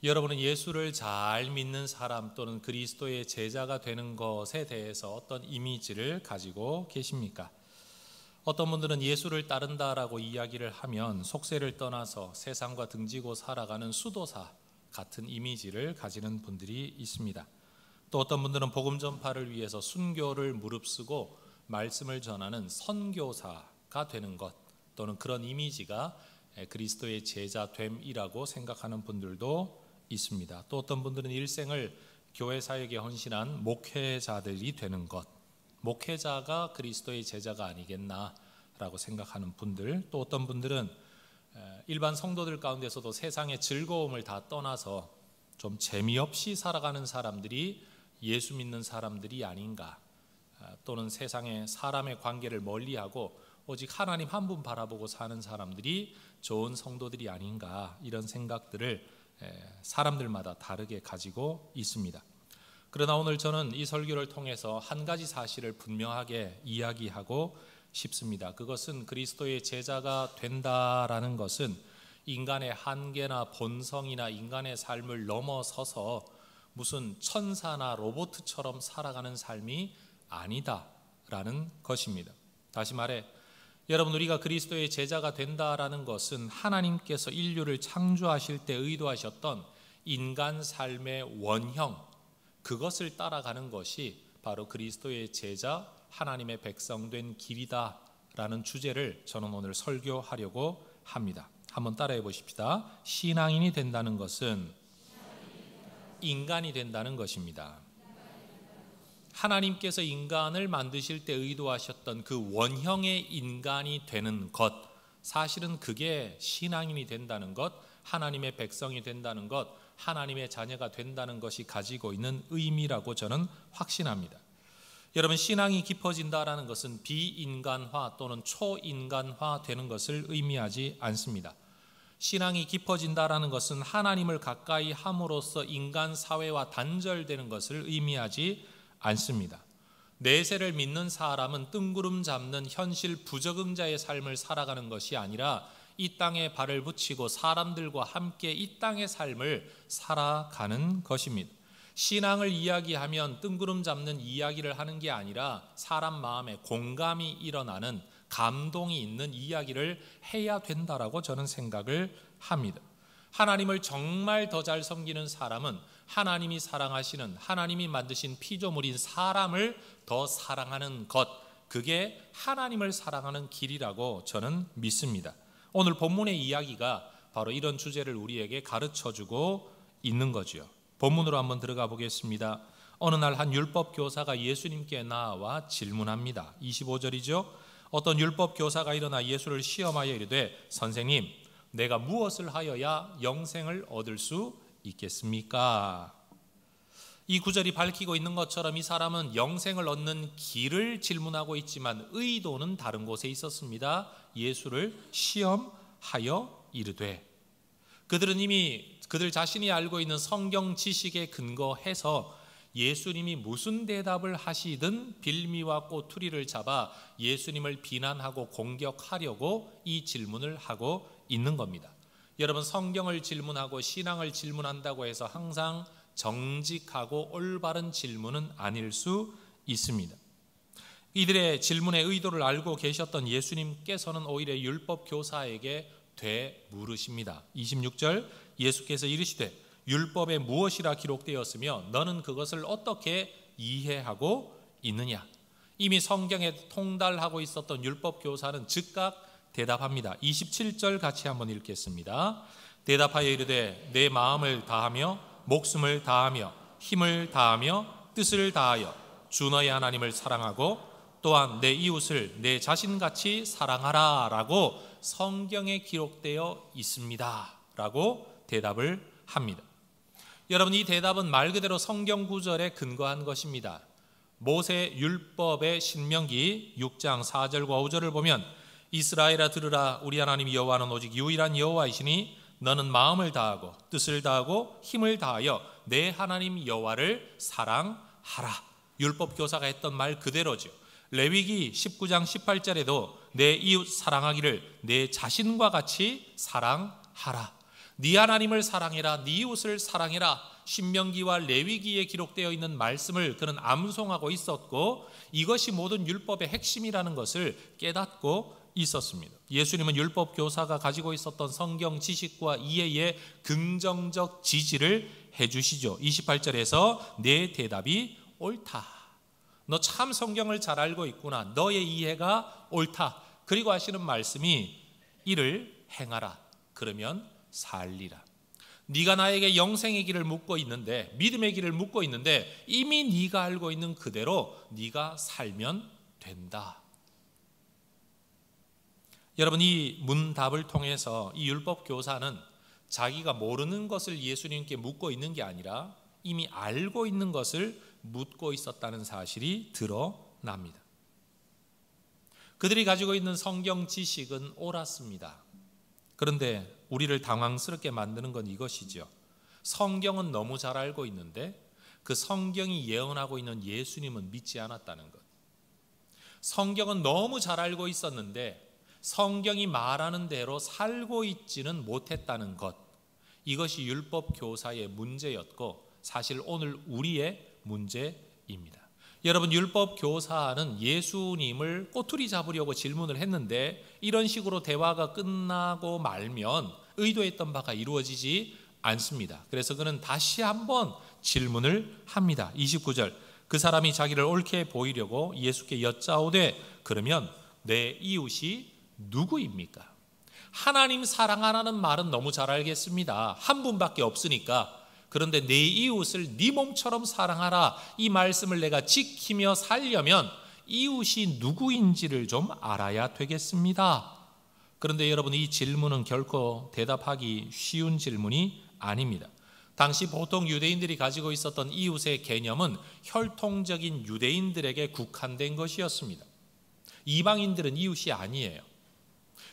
여러분은 예수를 잘 믿는 사람 또는 그리스도의 제자가 되는 것에 대해서 어떤 이미지를 가지고 계십니까? 어떤 분들은 예수를 따른다라고 이야기를 하면 속세를 떠나서 세상과 등지고 살아가는 수도사 같은 이미지를 가지는 분들이 있습니다. 또 어떤 분들은 복음 전파를 위해서 순교를 무릅쓰고 말씀을 전하는 선교사가 되는 것 또는 그런 이미지가 그리스도의 제자됨이라고 생각하는 분들도 있습니다. 또 어떤 분들은 일생을 교회 사역에 헌신한 목회자들이 되는 것, 목회자가 그리스도의 제자가 아니겠나라고 생각하는 분들, 또 어떤 분들은 일반 성도들 가운데서도 세상의 즐거움을 다 떠나서 좀 재미없이 살아가는 사람들이 예수 믿는 사람들이 아닌가, 또는 세상의 사람의 관계를 멀리하고 오직 하나님 한 분 바라보고 사는 사람들이 좋은 성도들이 아닌가, 이런 생각들을 사람들마다 다르게 가지고 있습니다. 그러나 오늘 저는 이 설교를 통해서 한 가지 사실을 분명하게 이야기하고 싶습니다. 그것은 그리스도의 제자가 된다라는 것은 인간의 한계나 본성이나 인간의 삶을 넘어서서 무슨 천사나 로봇처럼 살아가는 삶이 아니다라는 것입니다. 다시 말해 여러분, 우리가 그리스도의 제자가 된다라는 것은 하나님께서 인류를 창조하실 때 의도하셨던 인간 삶의 원형, 그것을 따라가는 것이 바로 그리스도의 제자, 하나님의 백성된 길이다라는 주제를 저는 오늘 설교하려고 합니다. 한번 따라해 보십시다. 신앙인이 된다는 것은 인간이 된다는 것입니다. 하나님께서 인간을 만드실 때 의도하셨던 그 원형의 인간이 되는 것, 사실은 그게 신앙인이 된다는 것, 하나님의 백성이 된다는 것, 하나님의 자녀가 된다는 것이 가지고 있는 의미라고 저는 확신합니다. 여러분, 신앙이 깊어진다라는 것은 비인간화 또는 초인간화 되는 것을 의미하지 않습니다. 신앙이 깊어진다라는 것은 하나님을 가까이 함으로써 인간 사회와 단절되는 것을 의미하지 않습니다. 내세를 믿는 사람은 뜬구름 잡는 현실 부적응자의 삶을 살아가는 것이 아니라 이 땅에 발을 붙이고 사람들과 함께 이 땅의 삶을 살아가는 것입니다. 신앙을 이야기하면 뜬구름 잡는 이야기를 하는 게 아니라 사람 마음에 공감이 일어나는, 감동이 있는 이야기를 해야 된다라고 저는 생각을 합니다. 하나님을 정말 더 잘 섬기는 사람은 하나님이 사랑하시는, 하나님이 만드신 피조물인 사람을 더 사랑하는 것, 그게 하나님을 사랑하는 길이라고 저는 믿습니다. 오늘 본문의 이야기가 바로 이런 주제를 우리에게 가르쳐주고 있는 거죠. 본문으로 한번 들어가 보겠습니다. 어느 날 한 율법 교사가 예수님께 나와 질문합니다. 25절이죠. 어떤 율법 교사가 일어나 예수를 시험하여 이르되, 선생님, 내가 무엇을 하여야 영생을 얻을 수 있겠습니까? 이 구절이 밝히고 있는 것처럼 이 사람은 영생을 얻는 길을 질문하고 있지만 의도는 다른 곳에 있었습니다. 예수를 시험하여 이르되, 그들은 이미 그들 자신이 알고 있는 성경 지식에 근거해서 예수님이 무슨 대답을 하시든 빌미와 꼬투리를 잡아 예수님을 비난하고 공격하려고 이 질문을 하고 있는 겁니다. 여러분, 성경을 질문하고 신앙을 질문한다고 해서 항상 정직하고 올바른 질문은 아닐 수 있습니다. 이들의 질문의 의도를 알고 계셨던 예수님께서는 오히려 율법 교사에게 되물으십니다. 26절, 예수께서 이르시되 율법에 무엇이라 기록되었으며 너는 그것을 어떻게 이해하고 있느냐? 이미 성경에 통달하고 있었던 율법 교사는 즉각 대답합니다. 27절 같이 한번 읽겠습니다. 대답하여 이르되 내 마음을 다하며 목숨을 다하며 힘을 다하며 뜻을 다하여 주 너의 하나님을 사랑하고 또한 내 이웃을 내 자신같이 사랑하라 라고 성경에 기록되어 있습니다 라고 대답을 합니다. 여러분, 이 대답은 말 그대로 성경 구절에 근거한 것입니다. 모세 율법의 신명기 6장 4절과 5절을 보면 이스라엘아 들으라, 우리 하나님 여호와는 오직 유일한 여호와이시니 너는 마음을 다하고 뜻을 다하고 힘을 다하여 내 하나님 여호와를 사랑하라. 율법 교사가 했던 말 그대로죠. 레위기 19장 18절에도 내 이웃 사랑하기를 내 자신과 같이 사랑하라. 네 하나님을 사랑해라, 네 이웃을 사랑해라. 신명기와 레위기에 기록되어 있는 말씀을 그는 암송하고 있었고 이것이 모든 율법의 핵심이라는 것을 깨닫고 있었습니다. 예수님은 율법 교사가 가지고 있었던 성경 지식과 이해에 긍정적 지지를 해주시죠. 28절에서 내 대답이 옳다. 너 참 성경을 잘 알고 있구나. 너의 이해가 옳다. 그리고 하시는 말씀이 이를 행하라. 그러면 살리라. 네가 나에게 영생의 길을 묻고 있는데, 믿음의 길을 묻고 있는데 이미 네가 알고 있는 그대로 네가 살면 된다. 여러분, 이 문답을 통해서 이 율법 교사는 자기가 모르는 것을 예수님께 묻고 있는 게 아니라 이미 알고 있는 것을 묻고 있었다는 사실이 드러납니다. 그들이 가지고 있는 성경 지식은 옳았습니다. 그런데 우리를 당황스럽게 만드는 건 이것이죠. 성경은 너무 잘 알고 있는데 그 성경이 예언하고 있는 예수님은 믿지 않았다는 것. 성경은 너무 잘 알고 있었는데 성경이 말하는 대로 살고 있지는 못했다는 것. 이것이 율법 교사의 문제였고 사실 오늘 우리의 문제입니다. 여러분, 율법 교사는 예수님을 꼬투리 잡으려고 질문을 했는데 이런 식으로 대화가 끝나고 말면 의도했던 바가 이루어지지 않습니다. 그래서 그는 다시 한번 질문을 합니다. 29절, 그 사람이 자기를 옳게 보이려고 예수께 여짜오되 그러면 내 이웃이 누구입니까? 하나님 사랑하라는 말은 너무 잘 알겠습니다. 한 분밖에 없으니까. 그런데 내 이웃을 네 몸처럼 사랑하라, 이 말씀을 내가 지키며 살려면 이웃이 누구인지를 좀 알아야 되겠습니다. 그런데 여러분, 이 질문은 결코 대답하기 쉬운 질문이 아닙니다. 당시 보통 유대인들이 가지고 있었던 이웃의 개념은 혈통적인 유대인들에게 국한된 것이었습니다. 이방인들은 이웃이 아니에요.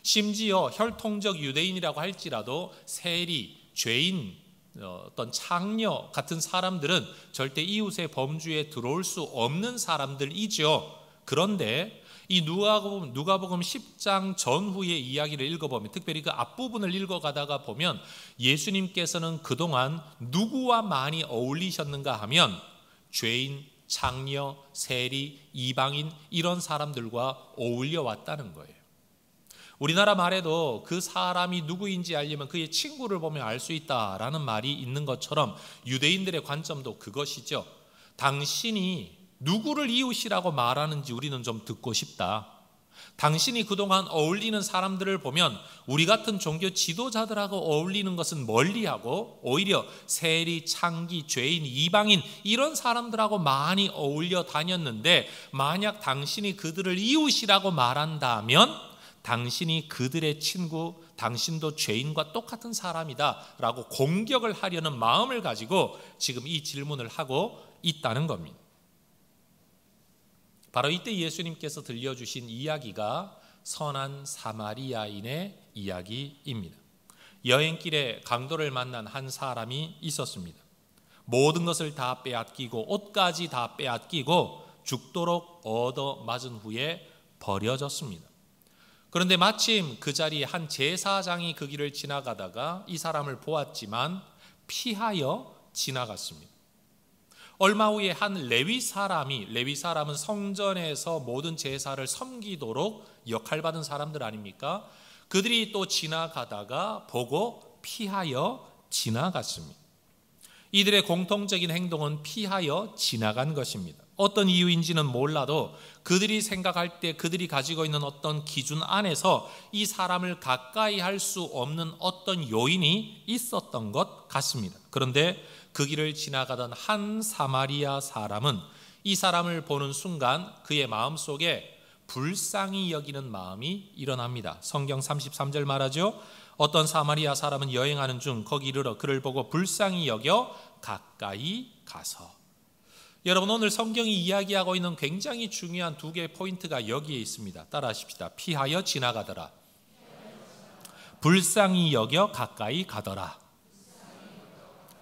심지어 혈통적 유대인이라고 할지라도 세리, 죄인, 어떤 창녀 같은 사람들은 절대 이웃의 범주에 들어올 수 없는 사람들이죠. 그런데 이 누가복음 10장 전후의 이야기를 읽어보면, 특별히 그 앞부분을 읽어가다가 보면 예수님께서는 그동안 누구와 많이 어울리셨는가 하면 죄인, 창녀, 세리, 이방인 이런 사람들과 어울려 왔다는 거예요. 우리나라 말에도 그 사람이 누구인지 알려면 그의 친구를 보면 알 수 있다라는 말이 있는 것처럼 유대인들의 관점도 그것이죠. 당신이 누구를 이웃이라고 말하는지 우리는 좀 듣고 싶다. 당신이 그동안 어울리는 사람들을 보면 우리 같은 종교 지도자들하고 어울리는 것은 멀리하고 오히려 세리, 창기, 죄인, 이방인 이런 사람들하고 많이 어울려 다녔는데 만약 당신이 그들을 이웃이라고 말한다면 당신이 그들의 친구, 당신도 죄인과 똑같은 사람이다 라고 공격을 하려는 마음을 가지고 지금 이 질문을 하고 있다는 겁니다. 바로 이때 예수님께서 들려주신 이야기가 선한 사마리아인의 이야기입니다. 여행길에 강도를 만난 한 사람이 있었습니다. 모든 것을 다 빼앗기고 옷까지 다 빼앗기고 죽도록 얻어맞은 후에 버려졌습니다. 그런데 마침 그 자리에 한 제사장이 그 길을 지나가다가 이 사람을 보았지만 피하여 지나갔습니다. 얼마 후에 한 레위 사람은 성전에서 모든 제사를 섬기도록 역할받은 사람들 아닙니까? 그들이 또 지나가다가 보고 피하여 지나갔습니다. 이들의 공통적인 행동은 피하여 지나간 것입니다. 어떤 이유인지는 몰라도 그들이 생각할 때 그들이 가지고 있는 어떤 기준 안에서 이 사람을 가까이 할 수 없는 어떤 요인이 있었던 것 같습니다. 그런데 그 길을 지나가던 한 사마리아 사람은 이 사람을 보는 순간 그의 마음속에 불쌍히 여기는 마음이 일어납니다. 성경 33절 말하죠. 어떤 사마리아 사람은 여행하는 중 거기 이르러 그를 보고 불쌍히 여겨 가까이 가서. 여러분, 오늘 성경이 이야기하고 있는 굉장히 중요한 두 개의 포인트가 여기에 있습니다. 따라하십시다. 피하여 지나가더라. 불쌍히 여겨 가까이 가더라.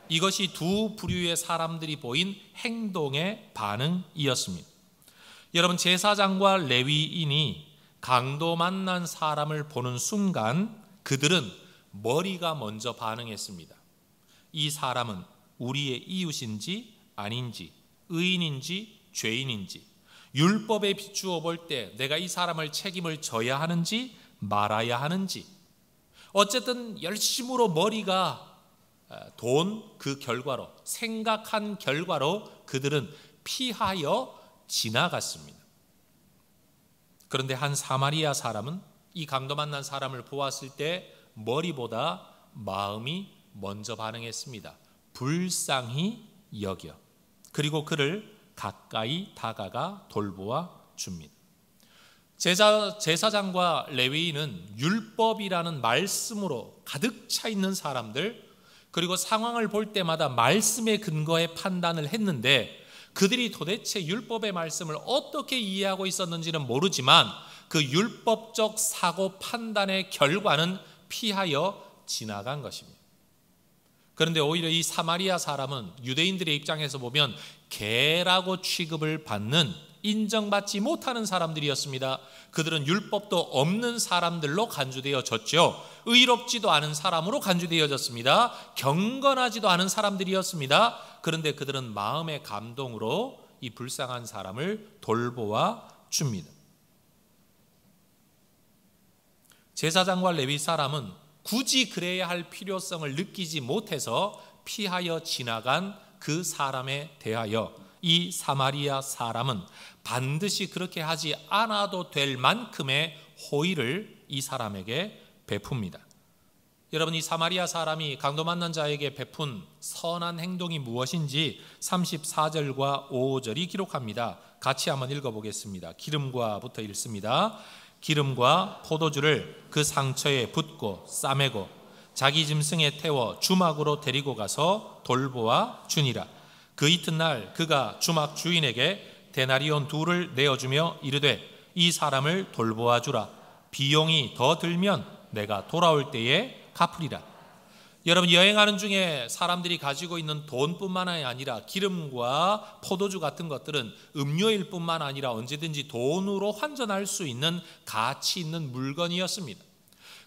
이것이 두 부류의 사람들이 보인 행동의 반응이었습니다. 여러분, 제사장과 레위인이 강도 만난 사람을 보는 순간 그들은 머리가 먼저 반응했습니다. 이 사람은 우리의 이웃인지 아닌지, 의인인지 죄인인지, 율법에 비추어 볼 때 내가 이 사람을 책임을 져야 하는지 말아야 하는지, 어쨌든 열심으로 머리가 돈 그 결과로, 생각한 결과로 그들은 피하여 지나갔습니다. 그런데 한 사마리아 사람은 이 강도 만난 사람을 보았을 때 머리보다 마음이 먼저 반응했습니다. 불쌍히 여겨. 그리고 그를 가까이 다가가 돌보아 줍니다. 제사장과 레위인은 율법이라는 말씀으로 가득 차 있는 사람들, 그리고 상황을 볼 때마다 말씀에 근거해 판단을 했는데 그들이 도대체 율법의 말씀을 어떻게 이해하고 있었는지는 모르지만 그 율법적 사고 판단의 결과는 피하여 지나간 것입니다. 그런데 오히려 이 사마리아 사람은 유대인들의 입장에서 보면 개라고 취급을 받는, 인정받지 못하는 사람들이었습니다. 그들은 율법도 없는 사람들로 간주되어졌죠. 의롭지도 않은 사람으로 간주되어졌습니다. 경건하지도 않은 사람들이었습니다. 그런데 그들은 마음의 감동으로 이 불쌍한 사람을 돌보아 줍니다. 제사장과 레위 사람은 굳이 그래야 할 필요성을 느끼지 못해서 피하여 지나간 그 사람에 대하여 이 사마리아 사람은 반드시 그렇게 하지 않아도 될 만큼의 호의를 이 사람에게 베풉니다. 여러분, 이 사마리아 사람이 강도 만난 자에게 베푼 선한 행동이 무엇인지 34절과 5절이 기록합니다. 같이 한번 읽어보겠습니다. 기름과부터 읽습니다. 기름과 포도주를 그 상처에 붓고 싸매고 자기 짐승에 태워 주막으로 데리고 가서 돌보아 주니라. 그 이튿날 그가 주막 주인에게 데나리온 2를 내어주며 이르되 이 사람을 돌보아 주라. 비용이 더 들면 내가 돌아올 때에 갚으리라. 여러분, 여행하는 중에 사람들이 가지고 있는 돈뿐만 아니라 기름과 포도주 같은 것들은 음료일 뿐만 아니라 언제든지 돈으로 환전할 수 있는 가치 있는 물건이었습니다.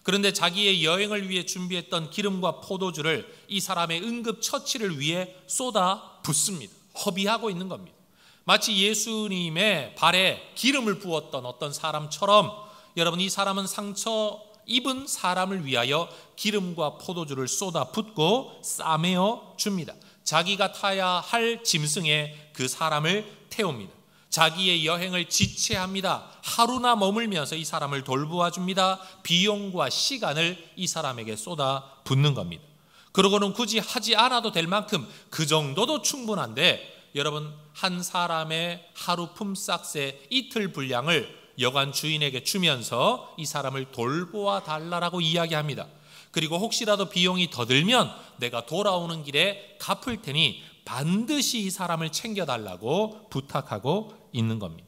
그런데 자기의 여행을 위해 준비했던 기름과 포도주를 이 사람의 응급처치를 위해 쏟아 붓습니다. 허비하고 있는 겁니다. 마치 예수님의 발에 기름을 부었던 어떤 사람처럼 여러분, 이 사람은 상처 입은 사람을 위하여 기름과 포도주를 쏟아 붓고 싸매어 줍니다. 자기가 타야 할 짐승에 그 사람을 태웁니다. 자기의 여행을 지체합니다. 하루나 머물면서 이 사람을 돌보아 줍니다. 비용과 시간을 이 사람에게 쏟아 붓는 겁니다. 그러고는 굳이 하지 않아도 될 만큼 그 정도도 충분한데 여러분, 한 사람의 하루 품삯의 이틀 분량을 여관 주인에게 주면서 이 사람을 돌보아 달라고 이야기합니다. 그리고 혹시라도 비용이 더 들면 내가 돌아오는 길에 갚을 테니 반드시 이 사람을 챙겨달라고 부탁하고 있는 겁니다.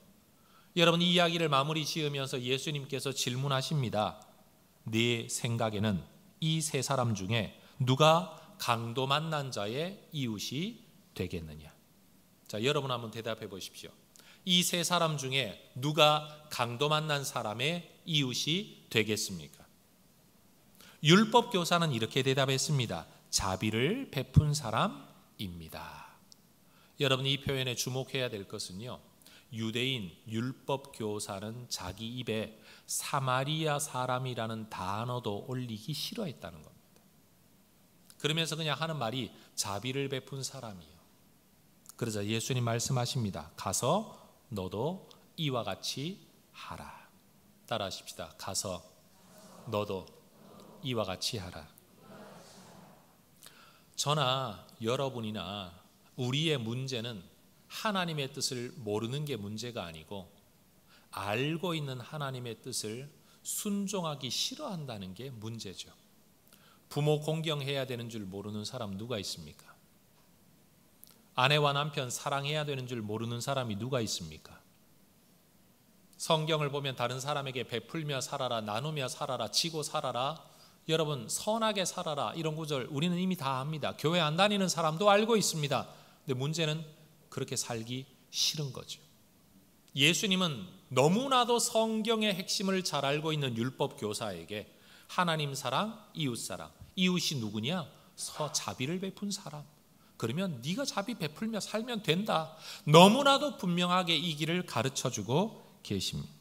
여러분, 이 이야기를 마무리 지으면서 예수님께서 질문하십니다. 네 생각에는 이 세 사람 중에 누가 강도 만난 자의 이웃이 되겠느냐? 자, 여러분 한번 대답해 보십시오. 이 세 사람 중에 누가 강도 만난 사람의 이웃이 되겠습니까? 율법 교사는 이렇게 대답했습니다. 자비를 베푼 사람입니다. 여러분, 이 표현에 주목해야 될 것은요, 유대인 율법 교사는 자기 입에 사마리아 사람이라는 단어도 올리기 싫어했다는 겁니다. 그러면서 그냥 하는 말이 자비를 베푼 사람이에요. 그러자 예수님 말씀하십니다. 가서 너도 이와 같이 하라. 따라하십시다. 가서 너도 이와 같이 하라. 저나 여러분이나 우리의 문제는 하나님의 뜻을 모르는 게 문제가 아니고 알고 있는 하나님의 뜻을 순종하기 싫어한다는 게 문제죠. 부모 공경해야 되는 줄 모르는 사람 누가 있습니까? 아내와 남편 사랑해야 되는 줄 모르는 사람이 누가 있습니까? 성경을 보면 다른 사람에게 베풀며 살아라, 나누며 살아라, 지고 살아라, 여러분 선하게 살아라, 이런 구절 우리는 이미 다 압니다. 교회 안 다니는 사람도 알고 있습니다. 근데 문제는 그렇게 살기 싫은 거죠. 예수님은 너무나도 성경의 핵심을 잘 알고 있는 율법 교사에게 하나님 사랑, 이웃 사랑. 이웃이 누구냐? 자비를 베푼 사람. 그러면 네가 자비 베풀며 살면 된다. 너무나도 분명하게 이 길을 가르쳐주고 계십니다.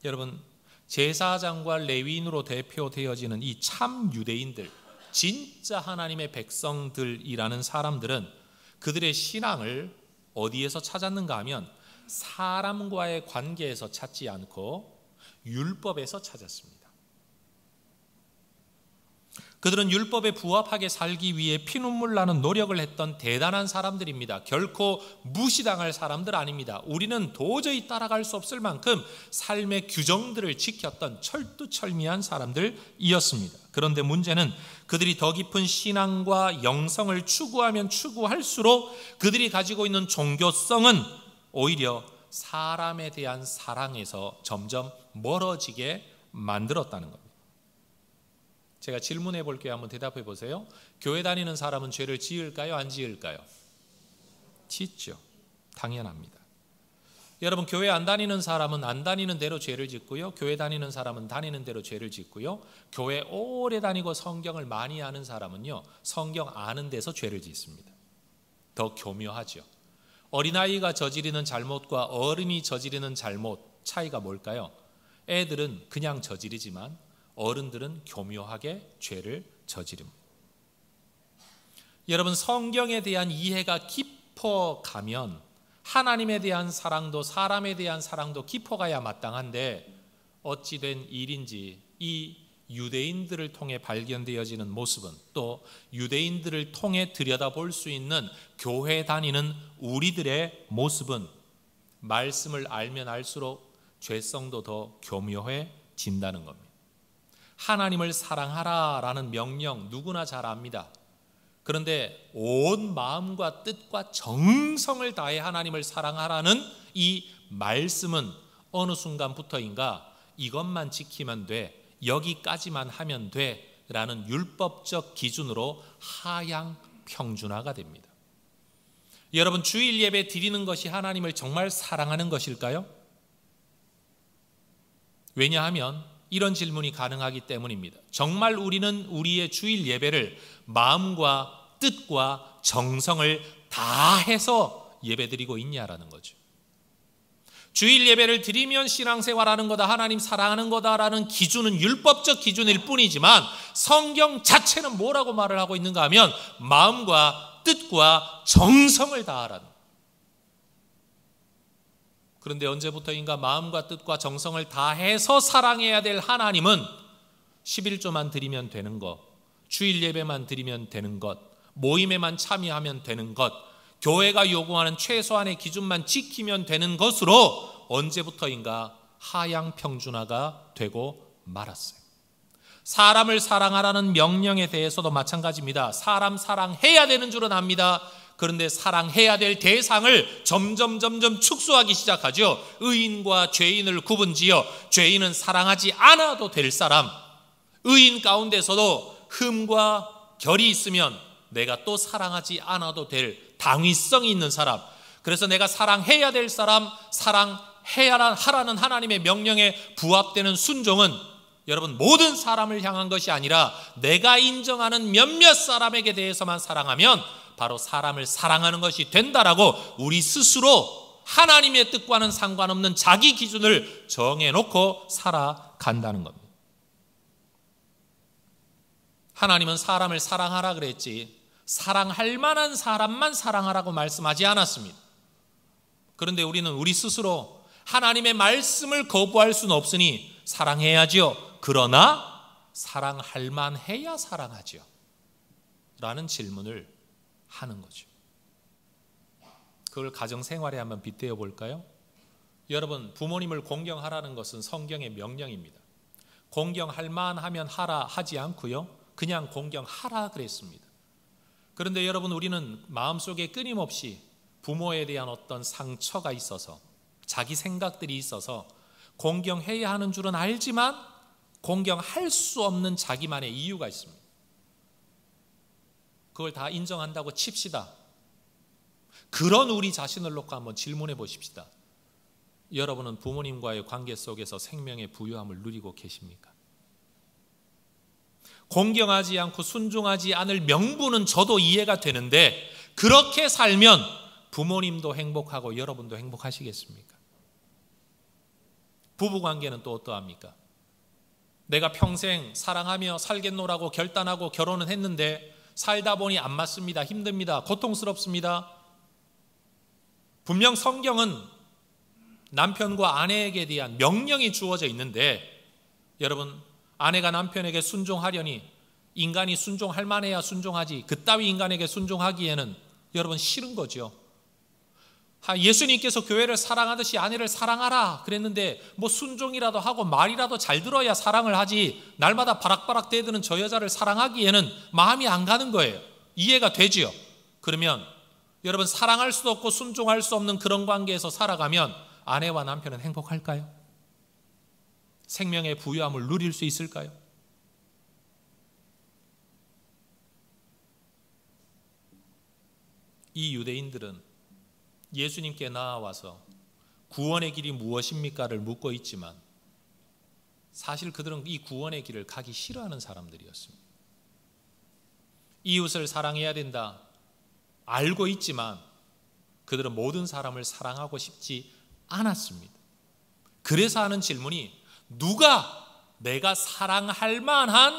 여러분, 제사장과 레위인으로 대표되어지는 이 참 유대인들, 진짜 하나님의 백성들이라는 사람들은 그들의 신앙을 어디에서 찾았는가 하면 사람과의 관계에서 찾지 않고 율법에서 찾았습니다. 그들은 율법에 부합하게 살기 위해 피눈물 나는 노력을 했던 대단한 사람들입니다. 결코 무시당할 사람들 아닙니다. 우리는 도저히 따라갈 수 없을 만큼 삶의 규정들을 지켰던 철두철미한 사람들이었습니다. 그런데 문제는 그들이 더 깊은 신앙과 영성을 추구하면 추구할수록 그들이 가지고 있는 종교성은 오히려 사람에 대한 사랑에서 점점 멀어지게 만들었다는 겁니다. 제가 질문해 볼게요. 한번 대답해 보세요. 교회 다니는 사람은 죄를 지을까요? 안 지을까요? 짓죠. 당연합니다. 여러분, 교회 안 다니는 사람은 안 다니는 대로 죄를 짓고요. 교회 다니는 사람은 다니는 대로 죄를 짓고요. 교회 오래 다니고 성경을 많이 아는 사람은요, 성경 아는 데서 죄를 짓습니다. 더 교묘하죠. 어린아이가 저지르는 잘못과 어른이 저지르는 잘못 차이가 뭘까요? 애들은 그냥 저지르지만 어른들은 교묘하게 죄를 저지릅니다. 여러분, 성경에 대한 이해가 깊어가면 하나님에 대한 사랑도 사람에 대한 사랑도 깊어가야 마땅한데 어찌된 일인지 이 유대인들을 통해 발견되어지는 모습은, 또 유대인들을 통해 들여다볼 수 있는 교회 다니는 우리들의 모습은 말씀을 알면 알수록 죄성도 더 교묘해진다는 겁니다. 하나님을 사랑하라라는 명령 누구나 잘 압니다. 그런데 온 마음과 뜻과 정성을 다해 하나님을 사랑하라는 이 말씀은 어느 순간부터인가 이것만 지키면 돼, 여기까지만 하면 돼 라는 율법적 기준으로 하향 평준화가 됩니다. 여러분, 주일 예배 드리는 것이 하나님을 정말 사랑하는 것일까요? 왜냐하면 이런 질문이 가능하기 때문입니다. 정말 우리는 우리의 주일 예배를 마음과 뜻과 정성을 다해서 예배드리고 있냐라는 거죠. 주일 예배를 드리면 신앙생활하는 거다, 하나님 사랑하는 거다라는 기준은 율법적 기준일 뿐이지만 성경 자체는 뭐라고 말을 하고 있는가 하면 마음과 뜻과 정성을 다하라는. 그런데 언제부터인가 마음과 뜻과 정성을 다해서 사랑해야 될 하나님은 11조만 드리면 되는 것, 주일 예배만 드리면 되는 것, 모임에만 참여하면 되는 것, 교회가 요구하는 최소한의 기준만 지키면 되는 것으로 언제부터인가 하향 평준화가 되고 말았어요. 사람을 사랑하라는 명령에 대해서도 마찬가지입니다. 사람 사랑해야 되는 줄은 압니다. 그런데 사랑해야 될 대상을 점점 축소하기 시작하죠. 의인과 죄인을 구분지어 죄인은 사랑하지 않아도 될 사람, 의인 가운데서도 흠과 결이 있으면 내가 또 사랑하지 않아도 될 당위성이 있는 사람, 그래서 내가 사랑해야 될 사람, 사랑해야 하라는 하나님의 명령에 부합되는 순종은 여러분 모든 사람을 향한 것이 아니라 내가 인정하는 몇몇 사람에게 대해서만 사랑하면 바로 사람을 사랑하는 것이 된다라고 우리 스스로 하나님의 뜻과는 상관없는 자기 기준을 정해놓고 살아간다는 겁니다. 하나님은 사람을 사랑하라 그랬지 사랑할 만한 사람만 사랑하라고 말씀하지 않았습니다. 그런데 우리는 우리 스스로 하나님의 말씀을 거부할 수는 없으니 사랑해야지요. 그러나 사랑할 만해야 사랑하지요 라는 질문을 하는 거죠. 그걸 가정생활에 한번 빗대어 볼까요? 여러분, 부모님을 공경하라는 것은 성경의 명령입니다. 공경할 만하면 하라 하지 않고요, 그냥 공경하라 그랬습니다. 그런데 여러분, 우리는 마음속에 끊임없이 부모에 대한 어떤 상처가 있어서, 자기 생각들이 있어서 공경해야 하는 줄은 알지만 공경할 수 없는 자기만의 이유가 있습니다. 그걸 다 인정한다고 칩시다. 그런 우리 자신을 놓고 한번 질문해 보십시다. 여러분은 부모님과의 관계 속에서 생명의 부유함을 누리고 계십니까? 공경하지 않고 순종하지 않을 명분은 저도 이해가 되는데 그렇게 살면 부모님도 행복하고 여러분도 행복하시겠습니까? 부부관계는 또 어떠합니까? 내가 평생 사랑하며 살겠노라고 결단하고 결혼은 했는데 살다 보니 안 맞습니다. 힘듭니다. 고통스럽습니다. 분명 성경은 남편과 아내에게 대한 명령이 주어져 있는데 여러분, 아내가 남편에게 순종하려니 인간이 순종할 만해야 순종하지 그따위 인간에게 순종하기에는 여러분 싫은 거죠. 예수님께서 교회를 사랑하듯이 아내를 사랑하라 그랬는데 뭐 순종이라도 하고 말이라도 잘 들어야 사랑을 하지 날마다 바락바락 대드는 저 여자를 사랑하기에는 마음이 안 가는 거예요. 이해가 되지요. 그러면 여러분, 사랑할 수도 없고 순종할 수 없는 그런 관계에서 살아가면 아내와 남편은 행복할까요? 생명의 부유함을 누릴 수 있을까요? 이 유대인들은 예수님께 나와서 구원의 길이 무엇입니까를 묻고 있지만 사실 그들은 이 구원의 길을 가기 싫어하는 사람들이었습니다. 이웃을 사랑해야 된다 알고 있지만 그들은 모든 사람을 사랑하고 싶지 않았습니다. 그래서 하는 질문이 누가 내가 사랑할 만한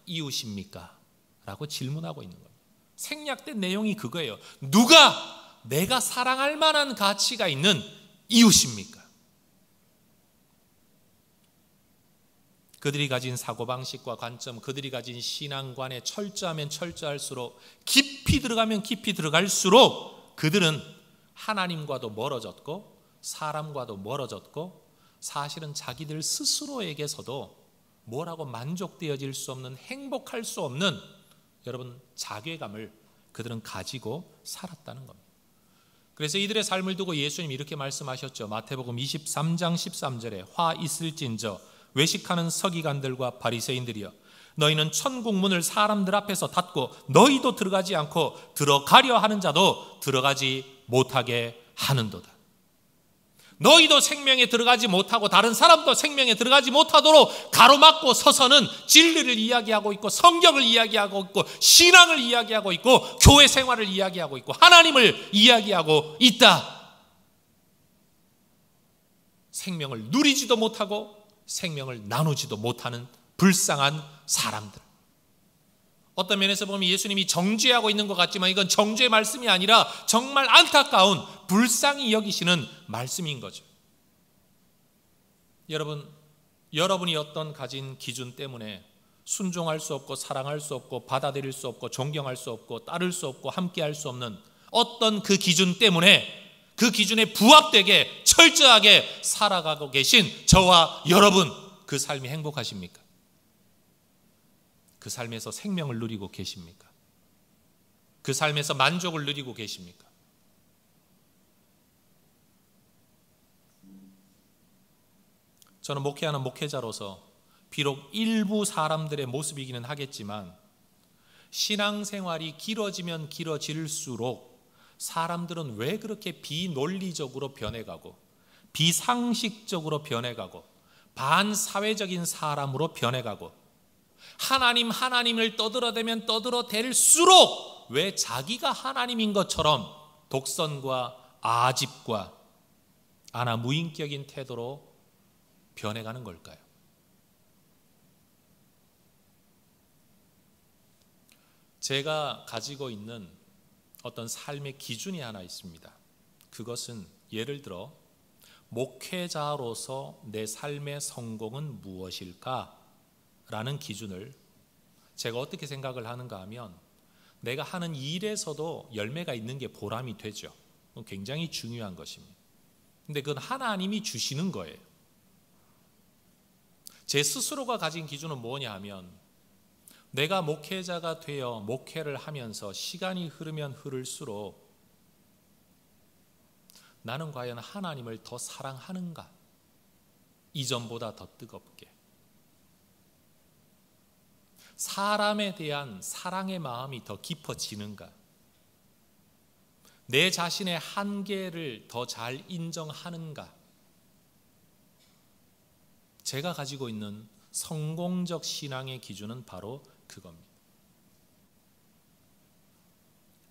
이웃입니까? 라고 질문하고 있는 겁니다. 생략된 내용이 그거예요. 누가 내가 사랑할 만한 가치가 있는 이웃입니까? 그들이 가진 사고방식과 관점, 그들이 가진 신앙관에 철저하면 철저할수록 깊이 들어가면 깊이 들어갈수록 그들은 하나님과도 멀어졌고 사람과도 멀어졌고 사실은 자기들 스스로에게서도 뭐라고 만족되어질 수 없는, 행복할 수 없는 여러분 자괴감을 그들은 가지고 살았다는 겁니다. 그래서 이들의 삶을 두고 예수님이 이렇게 말씀하셨죠. 마태복음 23장 13절에 화 있을진저 외식하는 서기관들과 바리새인들이여 너희는 천국 문을 사람들 앞에서 닫고 너희도 들어가지 않고 들어가려 하는 자도 들어가지 못하게 하는도다. 너희도 생명에 들어가지 못하고 다른 사람도 생명에 들어가지 못하도록 가로막고 서서는 진리를 이야기하고 있고 성경을 이야기하고 있고 신앙을 이야기하고 있고 교회 생활을 이야기하고 있고 하나님을 이야기하고 있다. 생명을 누리지도 못하고 생명을 나누지도 못하는 불쌍한 사람들. 어떤 면에서 보면 예수님이 정죄하고 있는 것 같지만 이건 정죄의 말씀이 아니라 정말 안타까운 불쌍히 여기시는 말씀인 거죠. 여러분이 어떤 가진 기준 때문에 순종할 수 없고 사랑할 수 없고 받아들일 수 없고 존경할 수 없고 따를 수 없고 함께할 수 없는 어떤 그 기준 때문에 그 기준에 부합되게 철저하게 살아가고 계신 저와 여러분, 그 삶이 행복하십니까? 그 삶에서 생명을 누리고 계십니까? 그 삶에서 만족을 누리고 계십니까? 저는 목회하는 목회자로서 비록 일부 사람들의 모습이기는 하겠지만 신앙생활이 길어지면 길어질수록 사람들은 왜 그렇게 비논리적으로 변해가고 비상식적으로 변해가고 반사회적인 사람으로 변해가고 하나님을 떠들어대면 떠들어댈수록 왜 자기가 하나님인 것처럼 독선과 아집과 아나무인격인 태도로 변해가는 걸까요? 제가 가지고 있는 어떤 삶의 기준이 하나 있습니다. 그것은 예를 들어 목회자로서 내 삶의 성공은 무엇일까? 라는 기준을 제가 어떻게 생각을 하는가 하면 내가 하는 일에서도 열매가 있는 게 보람이 되죠. 굉장히 중요한 것입니다. 근데 그건 하나님이 주시는 거예요. 제 스스로가 가진 기준은 뭐냐 하면 내가 목회자가 되어 목회를 하면서 시간이 흐르면 흐를수록 나는 과연 하나님을 더 사랑하는가? 이전보다 더 뜨겁게. 사람에 대한 사랑의 마음이 더 깊어지는가? 내 자신의 한계를 더 잘 인정하는가? 제가 가지고 있는 성공적 신앙의 기준은 바로 그겁니다.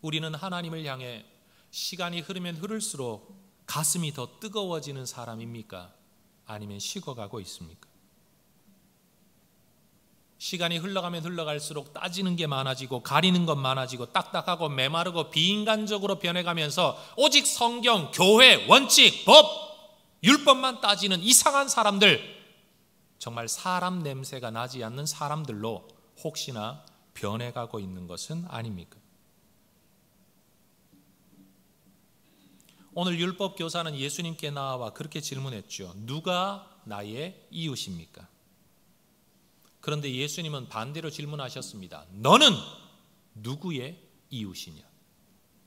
우리는 하나님을 향해 시간이 흐르면 흐를수록 가슴이 더 뜨거워지는 사람입니까? 아니면 식어가고 있습니까? 시간이 흘러가면 흘러갈수록 따지는 게 많아지고 가리는 것 많아지고 딱딱하고 메마르고 비인간적으로 변해가면서 오직 성경, 교회, 원칙, 법, 율법만 따지는 이상한 사람들, 정말 사람 냄새가 나지 않는 사람들로 혹시나 변해가고 있는 것은 아닙니까? 오늘 율법 교사는 예수님께 나와 그렇게 질문했죠. 누가 나의 이웃입니까? 그런데 예수님은 반대로 질문하셨습니다. 너는 누구의 이웃이냐?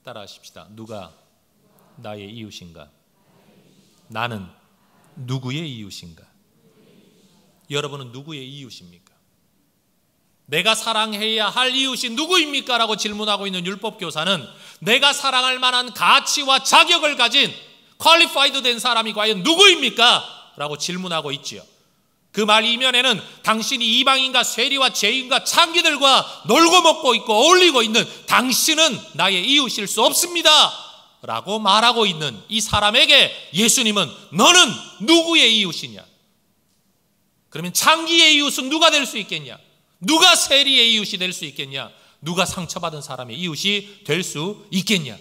따라하십시다. 누가 나의 이웃인가? 나는 누구의 이웃인가? 여러분은 누구의 이웃입니까? 내가 사랑해야 할 이웃이 누구입니까? 라고 질문하고 있는 율법교사는 내가 사랑할 만한 가치와 자격을 가진 퀄리파이드 된 사람이 과연 누구입니까? 라고 질문하고 있지요. 그 말 이면에는 당신이 이방인과 세리와 죄인과 창기들과 놀고 먹고 있고 어울리고 있는 당신은 나의 이웃일 수 없습니다 라고 말하고 있는 이 사람에게 예수님은 너는 누구의 이웃이냐? 그러면 창기의 이웃은 누가 될 수 있겠냐? 누가 세리의 이웃이 될 수 있겠냐? 누가 상처받은 사람의 이웃이 될 수 있겠냐?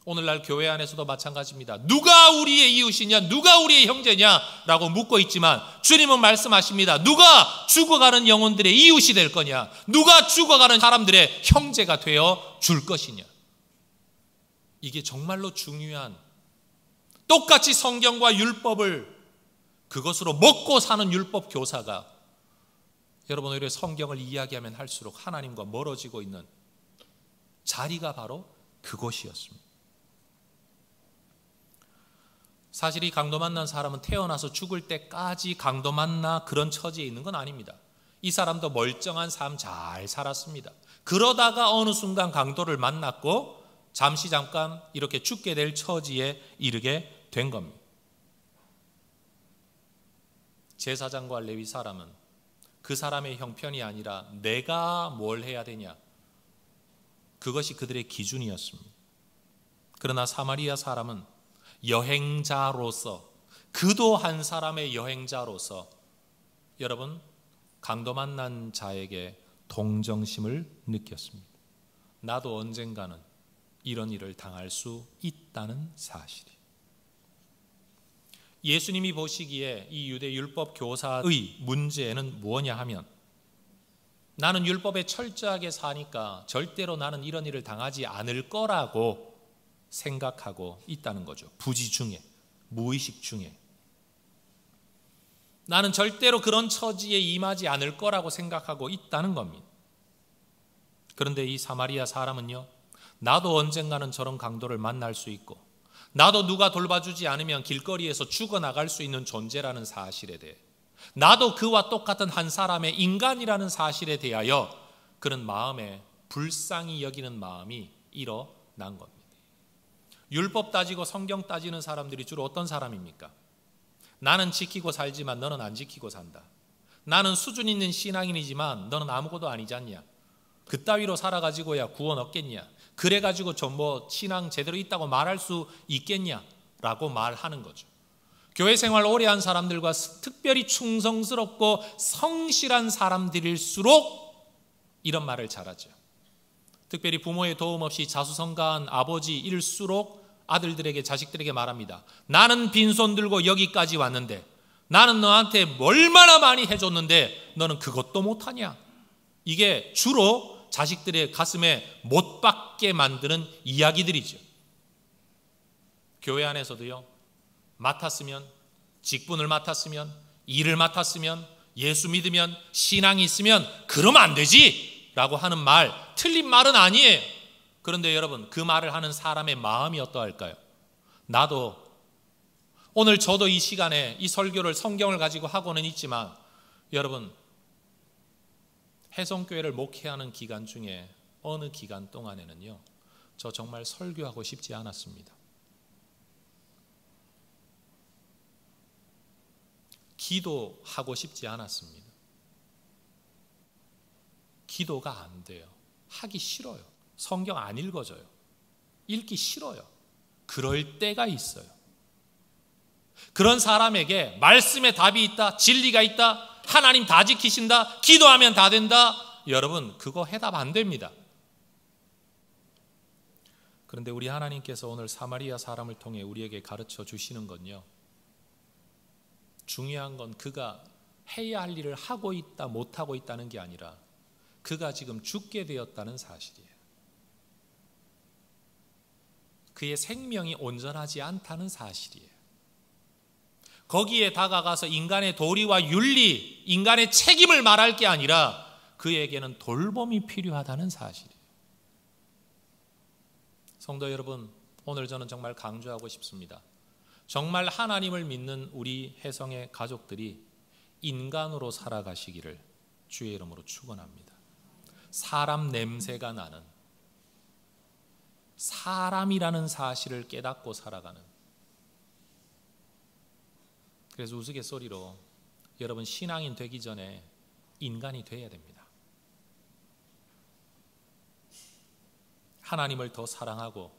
오늘날 교회 안에서도 마찬가지입니다. 누가 우리의 이웃이냐? 누가 우리의 형제냐? 라고 묻고 있지만 주님은 말씀하십니다. 누가 죽어가는 영혼들의 이웃이 될 거냐? 누가 죽어가는 사람들의 형제가 되어 줄 것이냐? 이게 정말로 중요한, 똑같이 성경과 율법을 그것으로 먹고 사는 율법 교사가 여러분 오히려 성경을 이야기하면 할수록 하나님과 멀어지고 있는 자리가 바로 그곳이었습니다. 사실 이 강도 만난 사람은 태어나서 죽을 때까지 강도 만나 그런 처지에 있는 건 아닙니다. 이 사람도 멀쩡한 삶 잘 살았습니다. 그러다가 어느 순간 강도를 만났고 잠깐 이렇게 죽게 될 처지에 이르게 된 겁니다. 제사장과 레위 사람은 그 사람의 형편이 아니라 내가 뭘 해야 되냐, 그것이 그들의 기준이었습니다. 그러나 사마리아 사람은 여행자로서, 그도 한 사람의 여행자로서 여러분 강도 만난 자에게 동정심을 느꼈습니다. 나도 언젠가는 이런 일을 당할 수 있다는 사실이. 예수님이 보시기에 이 유대 율법 교사의 문제는 무엇냐 하면 나는 율법에 철저하게 사니까 절대로 나는 이런 일을 당하지 않을 거라고 생각하고 있다는 거죠. 부지 중에, 무의식 중에. 나는 절대로 그런 처지에 임하지 않을 거라고 생각하고 있다는 겁니다. 그런데 이 사마리아 사람은요, 나도 언젠가는 저런 강도를 만날 수 있고 나도 누가 돌봐주지 않으면 길거리에서 죽어나갈 수 있는 존재라는 사실에 대해, 나도 그와 똑같은 한 사람의 인간이라는 사실에 대하여 그런 마음에 불쌍히 여기는 마음이 일어난 겁니다. 율법 따지고 성경 따지는 사람들이 주로 어떤 사람입니까? 나는 지키고 살지만 너는 안 지키고 산다. 나는 수준 있는 신앙인이지만 너는 아무것도 아니지 않냐? 그따위로 살아가지고야 구원 얻겠냐? 그래가지고 뭐 신앙 제대로 있다고 말할 수 있겠냐? 라고 말하는 거죠. 교회 생활 오래 한 사람들과 특별히 충성스럽고 성실한 사람들일수록 이런 말을 잘하죠. 특별히 부모의 도움 없이 자수성가한 아버지일수록 아들들에게, 자식들에게 말합니다. 나는 빈손 들고 여기까지 왔는데, 나는 너한테 얼마나 많이 해줬는데 너는 그것도 못하냐? 이게 주로 자식들의 가슴에 못 박게 만드는 이야기들이죠. 교회 안에서도요, 맡았으면, 직분을 맡았으면, 일을 맡았으면, 예수 믿으면, 신앙이 있으면 그러면 안 되지 라고 하는 말, 틀린 말은 아니에요. 그런데 여러분, 그 말을 하는 사람의 마음이 어떠할까요? 나도, 오늘 저도 이 시간에 이 설교를 성경을 가지고 하고는 있지만 여러분, 해성교회를 목회하는 기간 중에 어느 기간 동안에는요, 저 정말 설교하고 싶지 않았습니다. 기도하고 싶지 않았습니다. 기도가 안 돼요. 하기 싫어요. 성경 안 읽어져요. 읽기 싫어요. 그럴 때가 있어요. 그런 사람에게 말씀에 답이 있다, 진리가 있다, 하나님 다 지키신다, 기도하면 다 된다, 여러분 그거 해답 안 됩니다. 그런데 우리 하나님께서 오늘 사마리아 사람을 통해 우리에게 가르쳐 주시는 건요, 중요한 건 그가 해야 할 일을 하고 있다 못하고 있다는 게 아니라 그가 지금 죽게 되었다는 사실이에요. 그의 생명이 온전하지 않다는 사실이에요. 거기에 다가가서 인간의 도리와 윤리, 인간의 책임을 말할 게 아니라 그에게는 돌봄이 필요하다는 사실이에요. 성도 여러분, 오늘 저는 정말 강조하고 싶습니다. 정말 하나님을 믿는 우리 혜성의 가족들이 인간으로 살아가시기를 주의 이름으로 축원합니다. 사람 냄새가 나는, 사람이라는 사실을 깨닫고 살아가는. 그래서 우스갯소리로 여러분, 신앙인 되기 전에 인간이 되어야 됩니다. 하나님을 더 사랑하고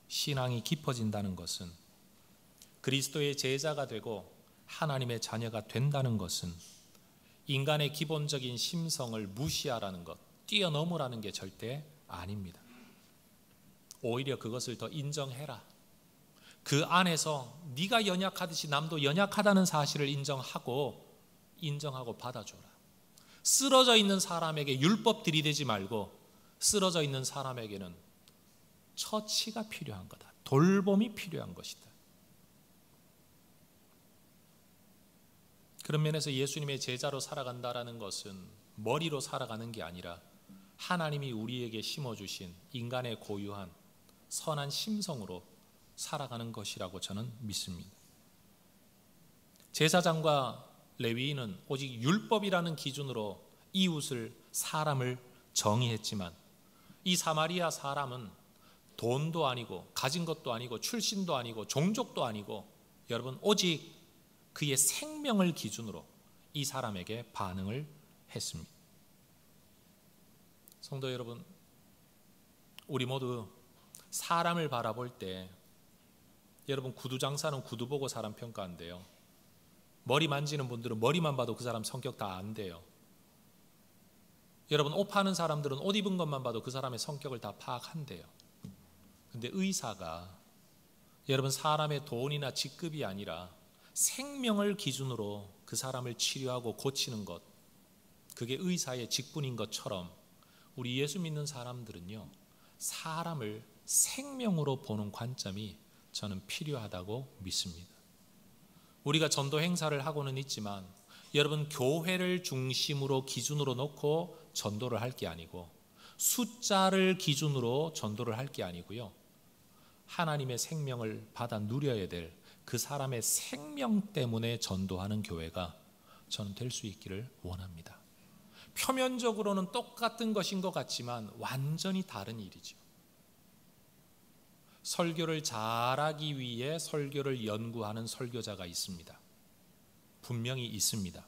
신앙이 깊어진다는 것은, 그리스도의 제자가 되고 하나님의 자녀가 된다는 것은 인간의 기본적인 심성을 무시하라는 것, 뛰어넘으라는 게 절대 아닙니다. 오히려 그것을 더 인정해라. 그 안에서 네가 연약하듯이 남도 연약하다는 사실을 인정하고 받아줘라. 쓰러져 있는 사람에게 율법 들이대지 말고 쓰러져 있는 사람에게는 처치가 필요한 거다. 돌봄이 필요한 것이다. 그런 면에서 예수님의 제자로 살아간다라는 것은 머리로 살아가는 게 아니라 하나님이 우리에게 심어주신 인간의 고유한 선한 심성으로 살아가는 것이라고 저는 믿습니다. 제사장과 레위인은 오직 율법이라는 기준으로 이웃을, 사람을 정의했지만 이 사마리아 사람은 돈도 아니고 가진 것도 아니고 출신도 아니고 종족도 아니고 여러분 오직 그의 생명을 기준으로 이 사람에게 반응을 했습니다. 성도 여러분, 우리 모두 사람을 바라볼 때 여러분 구두 장사는 구두 보고 사람 평가한대요. 머리 만지는 분들은 머리만 봐도 그 사람 성격 다 안돼요. 여러분 옷 파는 사람들은 옷 입은 것만 봐도 그 사람의 성격을 다 파악한대요. 근데 의사가 여러분 사람의 돈이나 직급이 아니라 생명을 기준으로 그 사람을 치료하고 고치는 것, 그게 의사의 직분인 것처럼 우리 예수 믿는 사람들은요, 사람을 생명으로 보는 관점이 저는 필요하다고 믿습니다. 우리가 전도 행사를 하고는 있지만 여러분 교회를 중심으로 기준으로 놓고 전도를 할 게 아니고 숫자를 기준으로 전도를 할 게 아니고요, 하나님의 생명을 받아 누려야 될 그 사람의 생명 때문에 전도하는 교회가 저는 될 수 있기를 원합니다. 표면적으로는 똑같은 것인 것 같지만 완전히 다른 일이죠. 설교를 잘하기 위해 설교를 연구하는 설교자가 있습니다. 분명히 있습니다.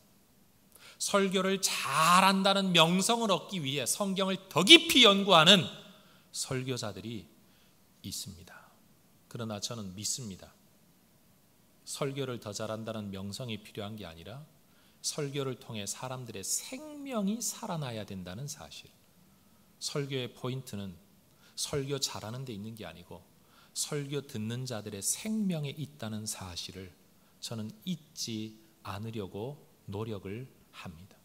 설교를 잘한다는 명성을 얻기 위해 성경을 더 깊이 연구하는 설교자들이 있습니다. 그러나 저는 믿습니다. 설교를 더 잘한다는 명성이 필요한 게 아니라 설교를 통해 사람들의 생명이 살아나야 된다는 사실. 설교의 포인트는 설교 잘하는 데 있는 게 아니고 설교 듣는 자들의 생명에 있다는 사실을 저는 잊지 않으려고 노력을 합니다.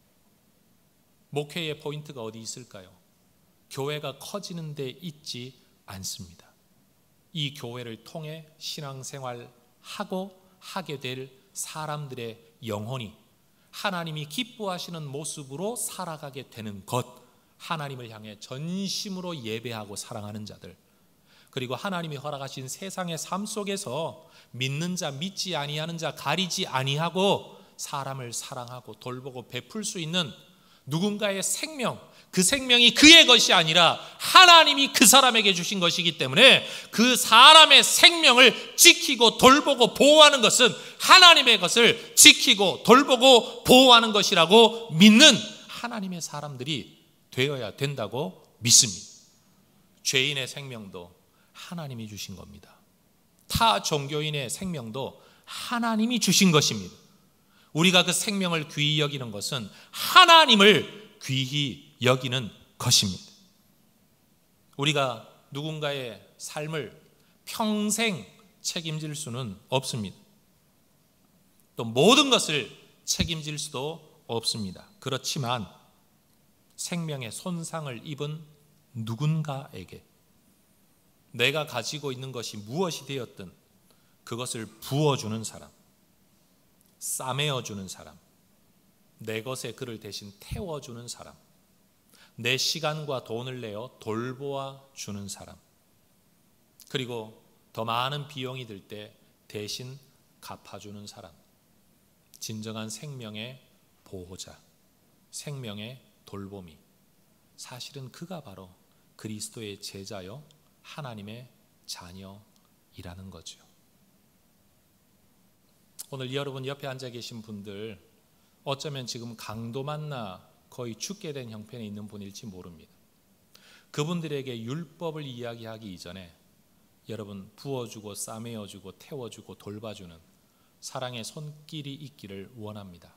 목회의 포인트가 어디 있을까요? 교회가 커지는 데 있지 않습니다. 이 교회를 통해 신앙생활하고 하게 될 사람들의 영혼이 하나님이 기뻐하시는 모습으로 살아가게 되는 것, 하나님을 향해 전심으로 예배하고 사랑하는 자들, 그리고 하나님이 허락하신 세상의 삶 속에서 믿는 자, 믿지 아니하는 자 가리지 아니하고 사람을 사랑하고 돌보고 베풀 수 있는 누군가의 생명, 그 생명이 그의 것이 아니라 하나님이 그 사람에게 주신 것이기 때문에 그 사람의 생명을 지키고 돌보고 보호하는 것은 하나님의 것을 지키고 돌보고 보호하는 것이라고 믿는 하나님의 사람들이 되어야 된다고 믿습니다. 죄인의 생명도 하나님이 주신 겁니다. 타 종교인의 생명도 하나님이 주신 것입니다. 우리가 그 생명을 귀히 여기는 것은 하나님을 귀히 여기는 것입니다. 우리가 누군가의 삶을 평생 책임질 수는 없습니다. 또 모든 것을 책임질 수도 없습니다. 그렇지만 생명의 손상을 입은 누군가에게 내가 가지고 있는 것이 무엇이 되었든 그것을 부어주는 사람, 싸매어주는 사람, 내 것에 그를 대신 태워주는 사람, 내 시간과 돈을 내어 돌보아 주는 사람, 그리고 더 많은 비용이 들 때 대신 갚아주는 사람, 진정한 생명의 보호자, 생명의 돌봄이, 사실은 그가 바로 그리스도의 제자여 하나님의 자녀이라는 거죠. 오늘 여러분 옆에 앉아 계신 분들 어쩌면 지금 강도 만나 거의 죽게 된 형편에 있는 분일지 모릅니다. 그분들에게 율법을 이야기하기 이전에 여러분 부어주고 싸매어주고 태워주고 돌봐주는 사랑의 손길이 있기를 원합니다.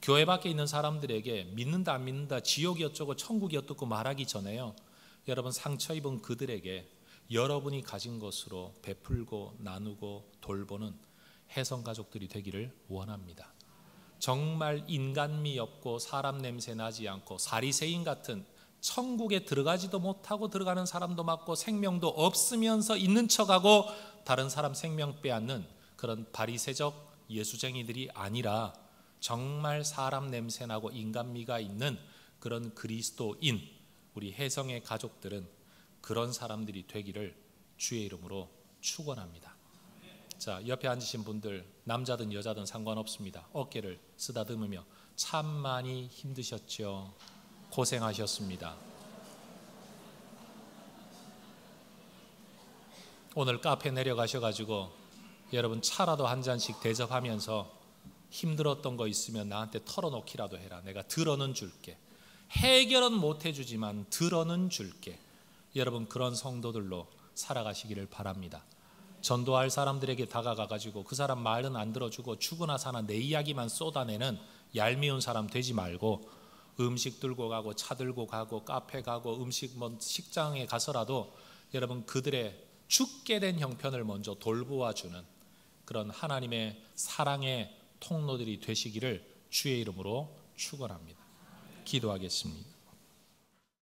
교회 밖에 있는 사람들에게 믿는다 안 믿는다 지옥이 어쩌고 천국이 어떻고 말하기 전에요, 여러분 상처 입은 그들에게 여러분이 가진 것으로 베풀고 나누고 돌보는 혜성 가족들이 되기를 원합니다. 정말 인간미 없고 사람 냄새 나지 않고 사리새인 같은 천국에 들어가지도 못하고 들어가는 사람도 많고 생명도 없으면서 있는 척하고 다른 사람 생명 빼앗는 그런 바리새적 예수쟁이들이 아니라 정말 사람 냄새 나고 인간미가 있는 그런 그리스도인 우리 혜성의 가족들은 그런 사람들이 되기를 주의 이름으로 축원합니다. 자, 옆에 앉으신 분들 남자든 여자든 상관없습니다. 어깨를 쓰다듬으며 참 많이 힘드셨죠? 고생하셨습니다. 오늘 카페 내려가셔가지고 여러분 차라도 한 잔씩 대접하면서 힘들었던 거 있으면 나한테 털어놓기라도 해라. 내가 들어는 줄게. 해결은 못 해주지만 들어는 줄게. 여러분 그런 성도들로 살아가시기를 바랍니다. 전도할 사람들에게 다가가가지고 그 사람 말은 안 들어주고 죽으나 사나 내 이야기만 쏟아내는 얄미운 사람 되지 말고 음식 들고 가고 차 들고 가고 카페 가고 음식 식장에 가서라도 여러분 그들의 죽게 된 형편을 먼저 돌보아주는 그런 하나님의 사랑의 통로들이 되시기를 주의 이름으로 축원합니다. 기도하겠습니다.